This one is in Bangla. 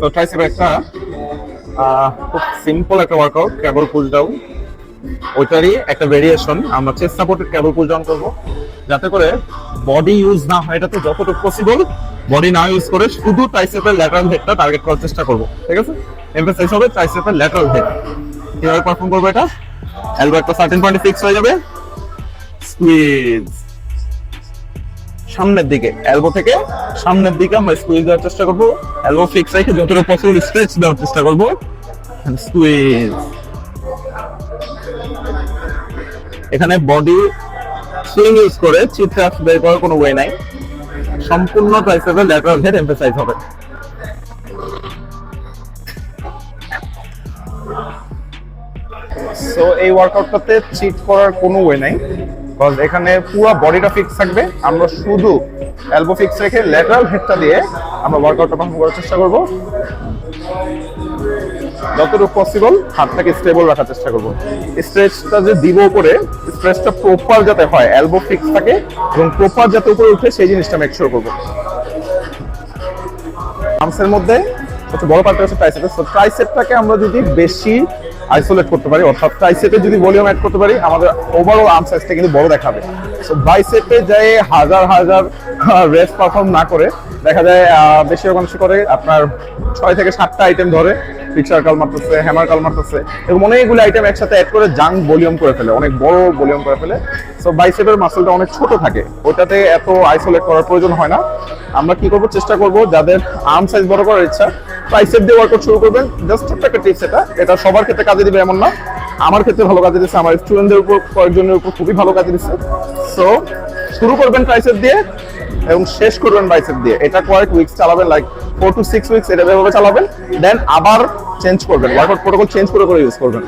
তো ট্রাইসেপের একটা খুব সিম্পল একটা ওয়ার্কআউট, ক্যাবল পুল ডাউন। ওইটারই একটা ভেরিয়েশন আমরা chest supported cable pull down করবো, যাতে করে বডি ইউজ না হয়, এটাতে যতটুকু পসিবল বডি না ইউজ করে শুধু ট্রাইসেপের ল্যাটারাল হেডটা টার্গেট করার চেষ্টা করবো। ঠিক আছে, এমফাসাইজ হবে ট্রাইসেপের ল্যাটারাল হেড। কিভাবে পারফর্ম করবো এটা? এলবো একটা সার্টেন পয়েন্টে ফিক্স হয়ে যাবে, স্কুইজ সামনের দিকে, এলবো থেকে সামনের দিকে আমরা স্কুইজ দেওয়ার চেষ্টা করবো। এলবো ফিক্স রেখে যতটুকু পসিবল স্ট্রেচ দেওয়ার চেষ্টা করবো, স্কুইজ। এখানে বডি সুইং ইউজ করে চিপ থ্রাস্ট বের করার কোনো ওয়ে নাই, সম্পূর্ণ ট্রাইসেপের ল্যাটারাল হেড এমফাসাইজ হবে। সো এই ওয়ার্কআউটটাতে চিট করার কোনো ওয়ে নাই, বিকজ এখানে পুরো বডিটা ফিক্স থাকবে। আমরা শুধু এলবো ফিক্স রেখে ল্যাটারাল হেডটা দিয়ে আমরা ওয়ার্কআউটটা পারফর্ম করার চেষ্টা করব। যতটুকু পসিবল হাতটাকে স্টেবল রাখার চেষ্টা করব। স্ট্রেচটা যে দিব উপরে, স্ট্রেচটা প্রপার যাতে হয়, এলবো ফিক্স থাকে এবং প্রপার যাতে উপরে উঠে সেই জিনিসটা মেক শিওর করব। আর্মসের মধ্যে সবচেয়ে বড় পার্ট হচ্ছে ট্রাইসেপ। সো ট্রাইসেপটাকে আমরা যদি বেশি আইসোলেট করতে পারি, অর্থাৎ ট্রাইসেপে যদি ভলিউম অ্যাড করতে পারি, আমাদের ওভারঅল আর্ম সাইজটা কিন্তু বড় দেখাবে। সো বাইসেপে যায় হাজার হাজার রেস্ট পারফর্ম না করে দেখা যায় বেশিরভাগ মানুষ করে আপনার 6 থেকে 7টা আইটেম ধরে, পিকচার কাল মারতেছে, হ্যামার কাল মারতেছে, এবং অনেকগুলো আইটেম একসাথে অ্যাড করে জাং ভলিউম করে ফেলে, অনেক বড় ভলিউম করে ফেলে। সো বাইসেপের মাসলটা অনেক ছোট থাকে, ওটাতে এত আইসোলেট করার প্রয়োজন হয় না। আমরা কি করব, চেষ্টা করব যাদের আর্ম সাইজ বড় করার ইচ্ছা ট্রাইসেপ দিয়ে ওয়ার্কআউট শুরু করবেন। জাস্ট ছোট্ট একটা টিপস, এটা সবার ক্ষেত্রে কাজে দিবে এমন না, আমার ক্ষেত্রে ভালো কাজে দিচ্ছে, আমার স্টুডেন্টদের উপর কয়েকজনের উপর খুবই ভালো কাজে দিচ্ছে। সো শুরু করবেন ট্রাইসেপ দিয়ে এবং শেষ করবেন বাইসেপ দিয়ে। এটা কয়েক উইকস চালাবেন, লাইক 4 to 6 উইকস এটা এভাবে চালাবেন, দেন আবার চেঞ্জ করবেন, ওয়ার্কআউট প্রোটোকল চেঞ্জ করে ইউজ করবেন।